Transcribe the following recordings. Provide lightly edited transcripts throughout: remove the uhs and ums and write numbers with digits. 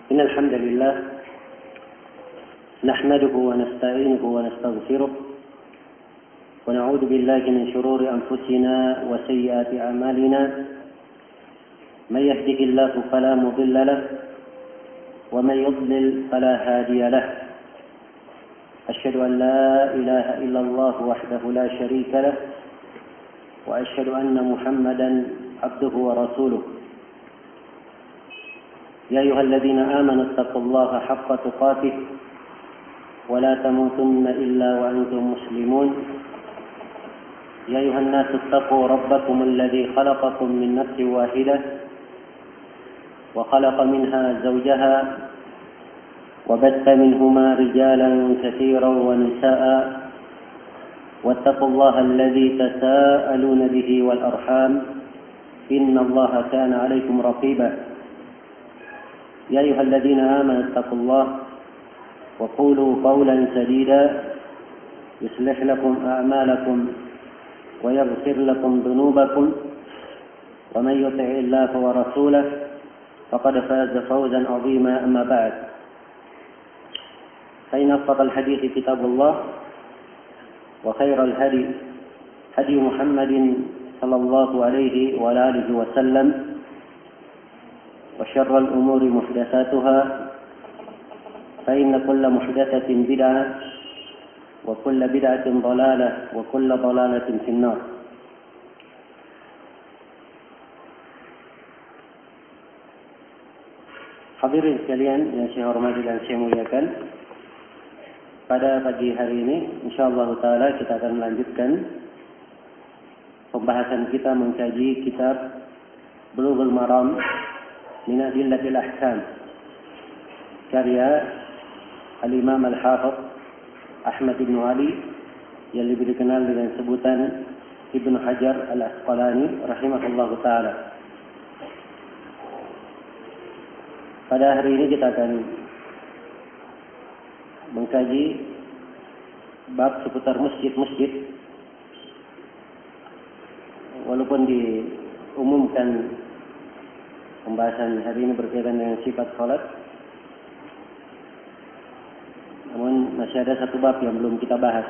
إن الحمد لله نحمده ونستعينه ونستغفره ونعوذ بالله من شرور أنفسنا وسيئات أعمالنا من يهده الله فلا مضل له ومن يضلل فلا هادي له أشهد أن لا إله إلا الله وحده لا شريك له وأشهد أن محمدا عبده ورسوله يا أيها الذين آمنوا اتقوا الله حق تقاته ولا تموتن إلا وأنتم مسلمون يا أيها الناس اتقوا ربكم الذي خلقكم من نفس واحدة وخلق منها زوجها وبث منهما رجالا كثيرا ونساء واتقوا الله الذي تساءلون به والأرحام إن الله كان عليكم رقيبا يا أيها الذين آمنوا اتقوا الله وقولوا قولا سديدا يصلح لكم أعمالكم ويغفر لكم ذنوبكم ومن يطع الله ورسوله فقد فاز فوزا عظيما أما بعد فإن أصدق الحديث كتاب الله وخير الهدي هدي محمد صلى الله عليه وآله وسلم وشر الأمور محدثاتها فإن كل محدثة بدعة وكل بدعة ضلالة وكل ضلالة في النار. Hadirin sekalian yang saya hormati dan saya muliakan, pada pagi hari ini insyaallah taala kita akan melanjutkan pembahasan kita mengkaji kitab Bulughul Maram min Adillatil Ahkam karya Al-Imam Al-Hafidh Ahmad bin Ali yang lebih dikenal dengan sebutan Ibnu Hajar Al-Asqalani rahimahullahu taala. Pada hari ini kita akan mengkaji bab seputar masjid-masjid. Walaupun diumumkan pembahasan hari ini berkaitan dengan sifat salat, namun masih ada satu bab yang belum kita bahas.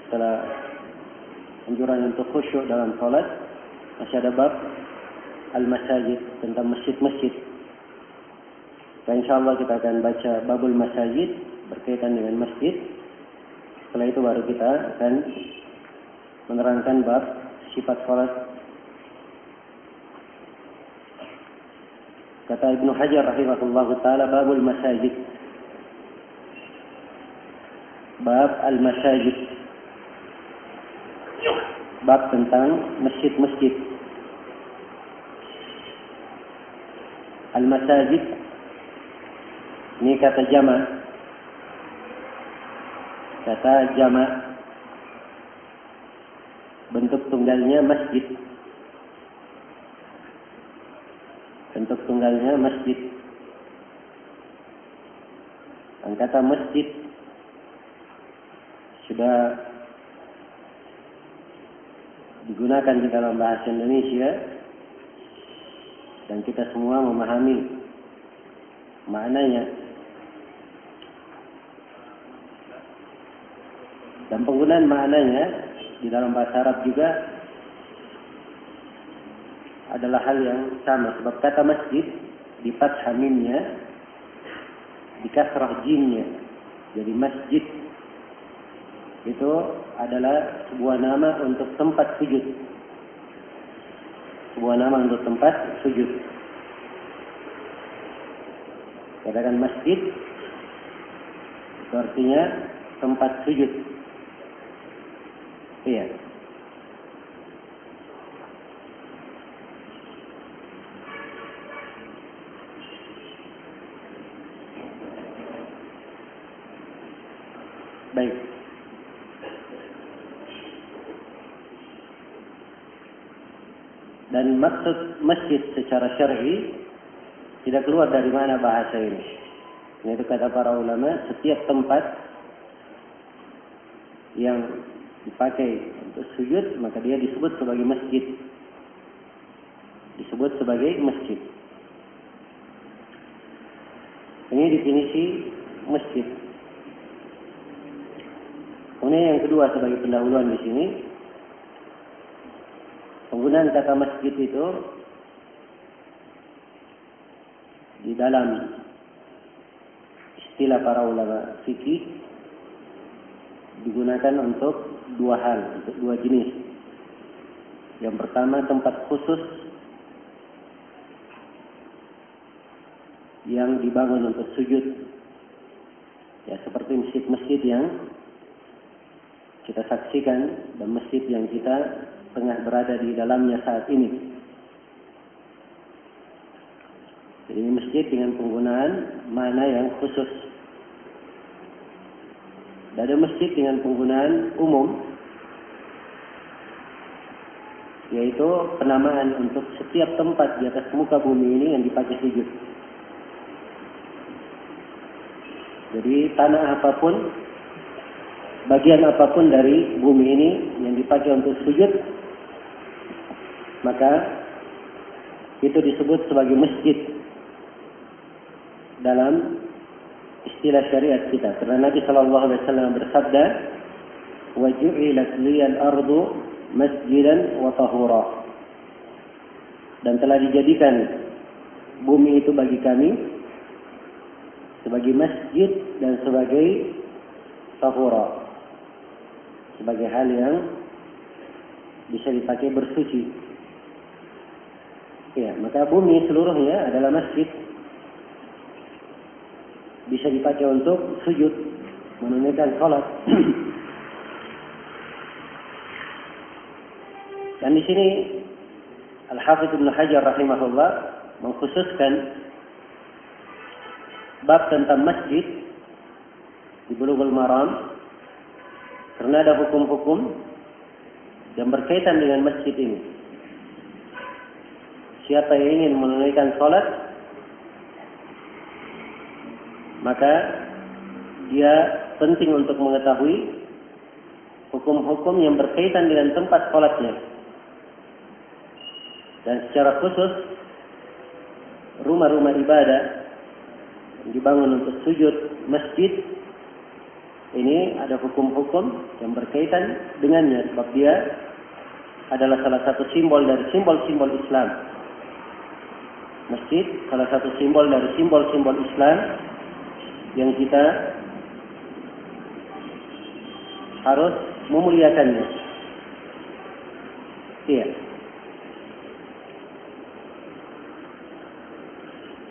Setelah anjuran untuk khusyuk dalam salat, masih ada bab al-masajid, tentang masjid-masjid. Dan insyaallah kita akan baca babul masajid berkaitan dengan masjid. Setelah itu baru kita akan menerangkan bab sifat salat. Kata Ibnu Hajar rahimahullahu taala, babul masajid. Bab al-masajid. Bab tentang masjid-masjid. Al-masajid ini kata jama'. Kata jama'. Bentuk tunggalnya masjid. Bentuk tunggalnya masjid. Dan kata masjid sudah digunakan di dalam bahasa Indonesia dan kita semua memahami maknanya. Dan penggunaan maknanya di dalam bahasa Arab juga adalah hal yang sama. Sebab kata masjid di fathah mimnya, di kasrah jimnya. Jadi masjid itu adalah sebuah nama untuk tempat sujud. Sebuah nama untuk tempat sujud. Katakan masjid itu artinya tempat sujud. Iya. Baik. Dan maksud masjid secara syar'i tidak keluar dari mana bahasa ini. Itu kata para ulama, setiap tempat yang dipakai untuk sujud maka dia disebut sebagai masjid. disebut sebagai masjid. Ini definisi masjid. Kemudian yang kedua sebagai pendahuluan di sini, penggunaan kata masjid itu di dalam istilah para ulama fikih digunakan untuk dua hal, untuk dua jenis. Yang pertama, tempat khusus yang dibangun untuk sujud, ya seperti masjid-masjid yang kita saksikan dan masjid yang kita tengah berada di dalamnya saat ini. Jadi masjid dengan penggunaan makna yang khusus. Dan ada masjid dengan penggunaan umum, yaitu penamaan untuk setiap tempat di atas muka bumi ini yang dipakai sujud. Jadi tanah apapun, bagian apapun dari bumi ini yang dipakai untuk sujud, maka itu disebut sebagai masjid dalam istilah syariat kita. Karena Nabi sallallahu alaihi wasallam bersabda, "Wa ju'ilat liyal ardu masjidan wa tahura." Dan telah dijadikan bumi itu bagi kami sebagai masjid dan sebagai tahura, sebagai hal yang bisa dipakai bersuci. Ya, maka bumi seluruhnya adalah masjid. Bisa dipakai untuk sujud, menunaikan salat. Dan di sini Al-Hafidz Ibnu Hajar rahimahullah mengkhususkan bab tentang masjid di Bulughul Maram karena ada hukum-hukum yang berkaitan dengan masjid ini. Siapa yang ingin menunaikan salat, maka dia penting untuk mengetahui hukum-hukum yang berkaitan dengan tempat salatnya. Dan secara khusus rumah-rumah ibadah yang dibangun untuk sujud, masjid, ini ada hukum-hukum yang berkaitan dengannya, sebab dia adalah salah satu simbol dari simbol-simbol Islam. Masjid salah satu simbol dari simbol-simbol Islam yang kita harus memuliakannya. Iya.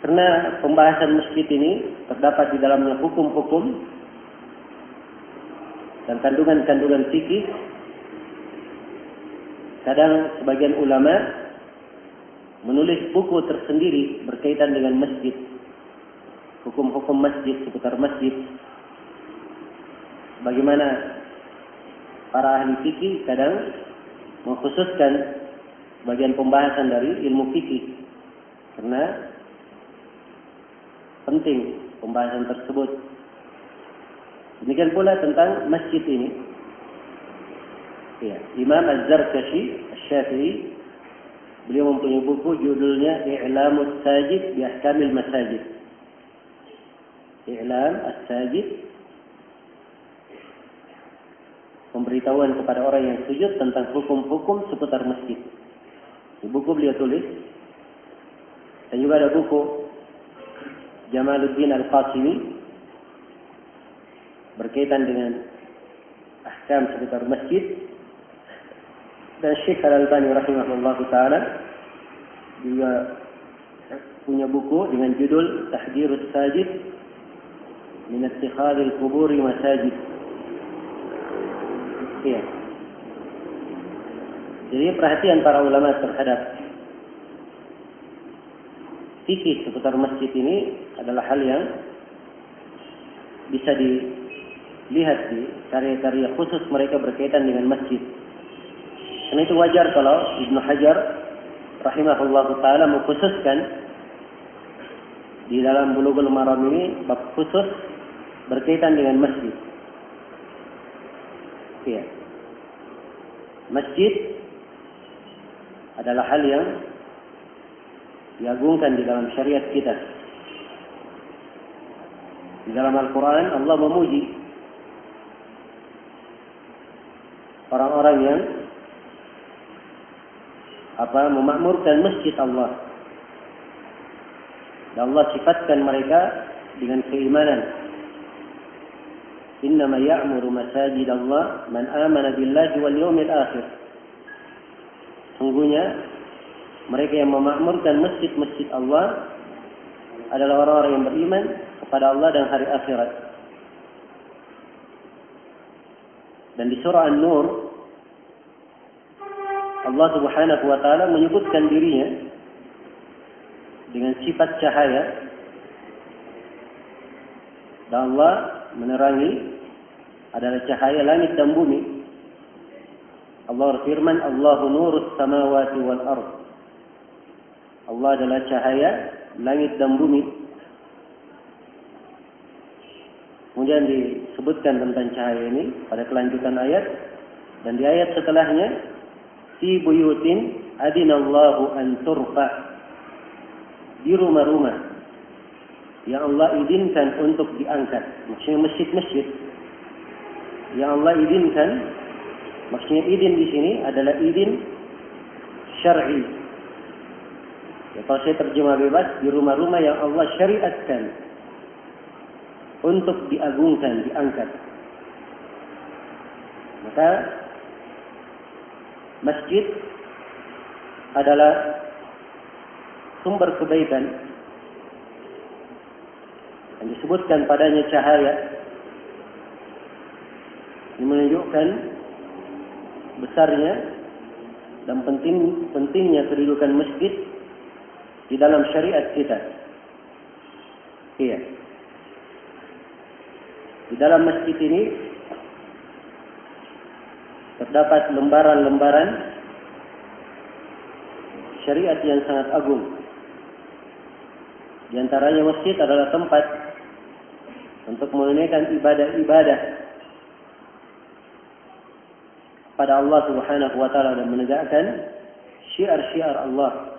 Karena pembahasan masjid ini terdapat di dalamnya hukum-hukum dan kandungan-kandungan fikih. Kadang sebagian ulama menulis buku tersendiri berkaitan dengan masjid, hukum-hukum masjid, seputar masjid. Bagaimana para ahli fikih kadang mengkhususkan bagian pembahasan dari ilmu fikih karena penting pembahasan tersebut. Demikian pula tentang masjid ini. Ya, Imam Az-Zarkashi Asy-Syafi'i beliau mempunyai buku judulnya I'lamus Sajid bi Ahkamil Masajid. I'lam As-Sajid, pemberitahuan kepada orang yang sujud tentang hukum-hukum seputar masjid. Di buku beliau tulis. Dan juga ada buku Jamaluddin Al-Qasimi berkaitan dengan ahkam seputar masjid. Dan Syekh Al-Albani rahimahullah ta'ala juga punya buku dengan judul Tahdhirus Sajid min Ittikhadil Quburi Masajid. Iya. Jadi perhatian para ulama terhadap fikih seputar masjid ini adalah hal yang bisa dilihat di karya-karya khusus mereka berkaitan dengan masjid. Karena itu wajar kalau Ibnu Hajar rahimahullah ta'ala mengkhususkan di dalam Bulughul Maram ini bab khusus berkaitan dengan masjid. Ya. Masjid adalah hal yang diagungkan di dalam syariat kita. Di dalam Al-Quran Allah memuji orang-orang yang memakmurkan masjid Allah. Dan Allah sifatkan mereka dengan keimanan. Innama ya'muru masajid Allah man amana billahi wal yawmil akhir. Sungguhnya mereka yang memakmurkan masjid-masjid Allah adalah orang-orang yang beriman kepada Allah dan hari akhirat. Dan di surah An-Nur Allah Subhanahu wa taala menyebutkan dirinya dengan sifat cahaya. Dan Allah menerangi adalah cahaya langit dan bumi. Allah berfirman, Allahu nurus samawati wal ard. Allah adalah cahaya langit dan bumi. Kemudian disebutkan tentang cahaya ini pada kelanjutan ayat. Dan di ayat setelahnya, fi buyutin adinallahu an turfa. Di rumah-rumah yang Allah izinkan untuk diangkat. Maksudnya masjid-masjid yang Allah izinkan. Maksudnya izin di sini adalah izin syar'i. Ya, kalau saya terjemah bebas, di rumah-rumah yang Allah syariatkan untuk diagungkan, diangkat. Maka masjid adalah sumber kebaikan yang disebutkan padanya cahaya. Ini menunjukkan besarnya dan pentingnya kedudukan masjid di dalam syariat kita. Iya. Di dalam masjid ini terdapat lembaran-lembaran syariat yang sangat agung. Di antaranya masjid adalah tempat untuk menunaikan ibadah-ibadah pada Allah Subhanahu wa taala dan menegakkan syiar-syiar Allah.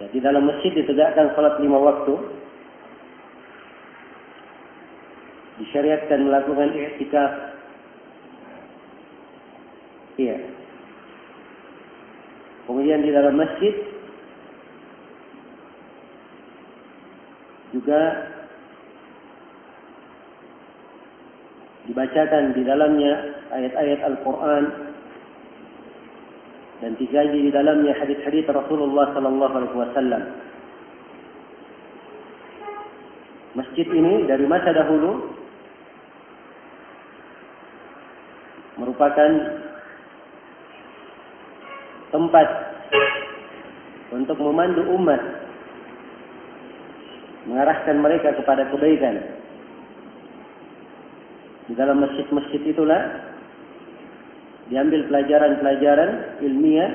Ya, di dalam masjid ditegakkan salat 5 waktu. Disyariatkan melakukan i'tikaf. Iya. Kemudian di dalam masjid juga dibacakan di dalamnya ayat-ayat Al-Quran dan dikaji di dalamnya hadis-hadis Rasulullah sallallahu alaihi wasallam. Masjid ini dari masa dahulu merupakan tempat untuk memandu umat, mengarahkan mereka kepada kebaikan. Di dalam masjid-masjid itulah diambil pelajaran-pelajaran ilmiah,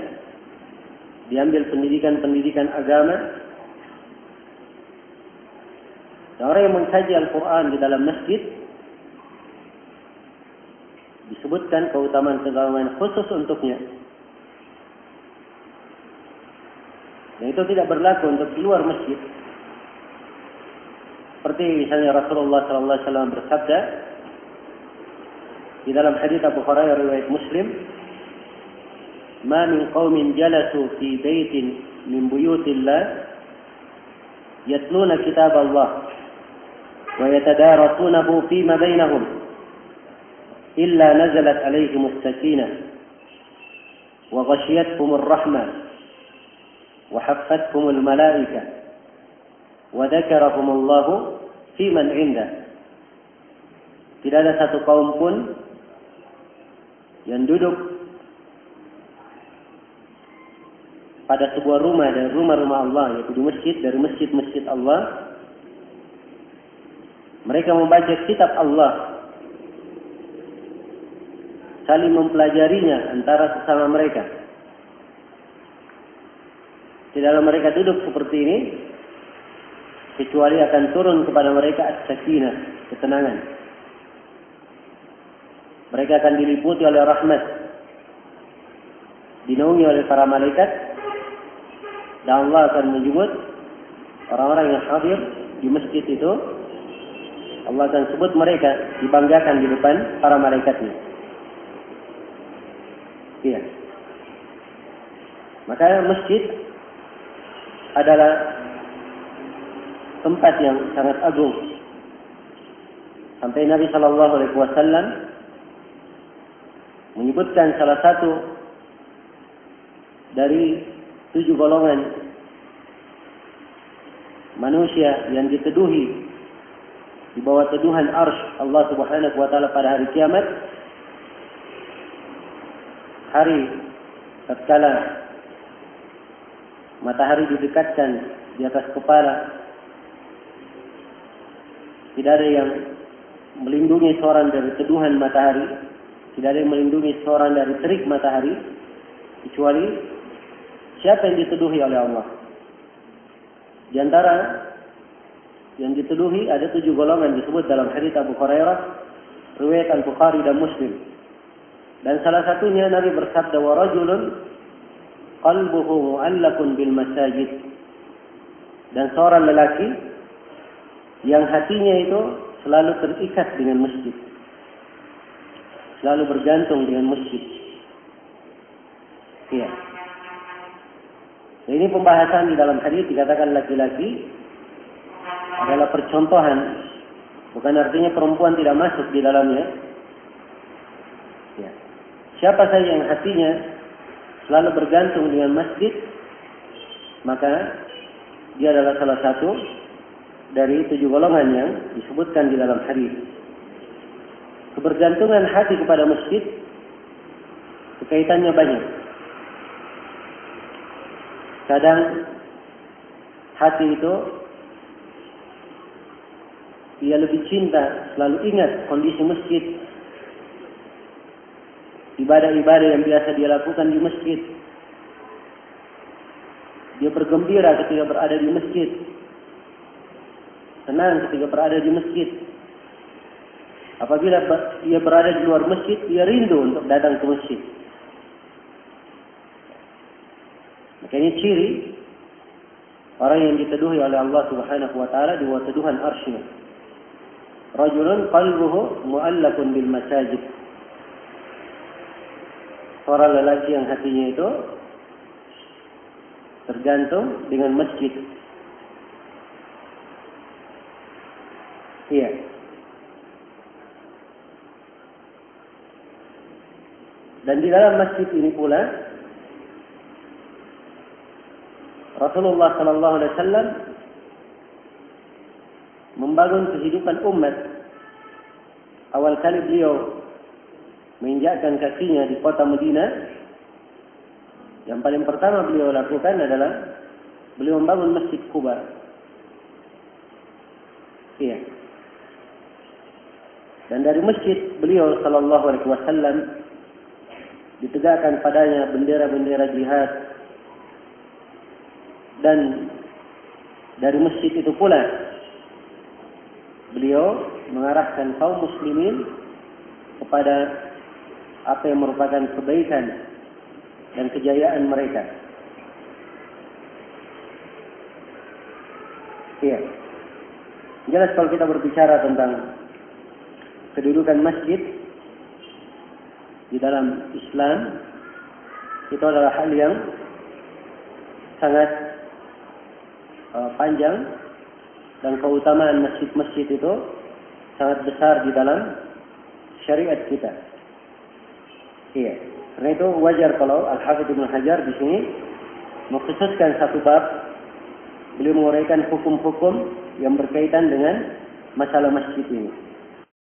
diambil pendidikan-pendidikan agama. Dan orang yang mengkaji Al-Quran di dalam masjid disebutkan keutamaan-keutamaan khusus untuknya. Dan itu tidak berlaku untuk di luar masjid. Seperti misalnya Rasulullah sallallahu alaihi wasallam bersabda di dalam hadis Abu Hurairah riwayat Muslim, "Ma min qaumin jalasu fi baitin min buyutillah yatluna kitab Allah wa yatadarasunahu fima bainahum illa nazalat alaihim as-sakinah wa ghashiyatuhum ar-rahmah wa haffathum al-malaikah wa dzakarahum Allah fi man 'indah." Tidak ada satu kaum pun yang duduk pada sebuah rumah dari rumah-rumah Allah, yaitu di masjid, dari masjid-masjid Allah. Mereka membaca kitab Allah, saling mempelajarinya antara sesama mereka. Tidaklah mereka duduk seperti ini kecuali akan turun kepada mereka as-sakinah, ketenangan. Mereka akan diliputi oleh rahmat, dinaungi oleh para malaikat, dan Allah akan menyebut orang-orang yang hadir di masjid itu, Allah akan sebut mereka dibanggakan di depan para malaikatnya. Iya. Maka masjid adalah tempat yang sangat agung. Sampai Nabi Shallallahu Alaihi Wasallam menyebutkan salah satu dari 7 golongan manusia yang diteduhi di bawah teduhan arsy Allah Subhanahu wa taala pada hari kiamat, hari tatkala matahari didekatkan di atas kepala, tidak ada yang melindungi seorang dari teduhan matahari, tidak ada yang melindungi seorang dari terik matahari, kecuali siapa yang diteduhi oleh Allah. Di antara yang diteduhi ada 7 golongan disebut dalam hadits Abu Hurairah, riwayat Al-Bukhari dan Muslim. Dan salah satunya Nabi bersabda, wa rajulun qalbuhu mu'allaqun bil masajid. Dan seorang lelaki yang hatinya itu selalu terikat dengan masjid, selalu bergantung dengan masjid. Iya. Nah, ini pembahasan di dalam hadis dikatakan laki-laki adalah percontohan, bukan artinya perempuan tidak masuk di dalamnya. Ya. Siapa saja yang hatinya selalu bergantung dengan masjid, maka dia adalah salah satu dari 7 golongan yang disebutkan di dalam hadis. Kebergantungan hati kepada masjid kaitannya banyak. Kadang hati itu dia lebih cinta, selalu ingat kondisi masjid, ibadah-ibadah yang biasa dia lakukan di masjid. Dia bergembira ketika berada di masjid, senang ketika berada di masjid. Apabila ia berada di luar masjid, dia rindu untuk datang ke masjid. Makanya ciri orang yang diteduhi oleh Allah Subhanahu wa taala di bawah teduhan arsy-Nya. Rajulun qalbuhu mu'allaqun bil masajid. Seorang lelaki yang hatinya itu tergantung dengan masjid. Iya. Dan di dalam masjid ini pula Rasulullah sallallahu alaihi wasallam membangun kehidupan umat. Awal kali beliau menginjakkan kakinya di kota Madinah, yang paling pertama beliau lakukan adalah beliau membangun Masjid Quba. Iya. Dan dari masjid beliau sallallahu alaihi wasallam ditegakkan padanya bendera-bendera jihad. Dan dari masjid itu pula beliau mengarahkan kaum muslimin kepada apa yang merupakan kebaikan dan kejayaan mereka. Iya. Jelas kalau kita berbicara tentang kedudukan masjid di dalam Islam, itu adalah hal yang sangat panjang, dan keutamaan masjid-masjid itu sangat besar di dalam syariat kita. Iya. Karena itu wajar kalau Al-Hafidz Ibnu Hajar di sini mengkhususkan satu bab, beliau menguraikan hukum-hukum yang berkaitan dengan masalah masjid ini.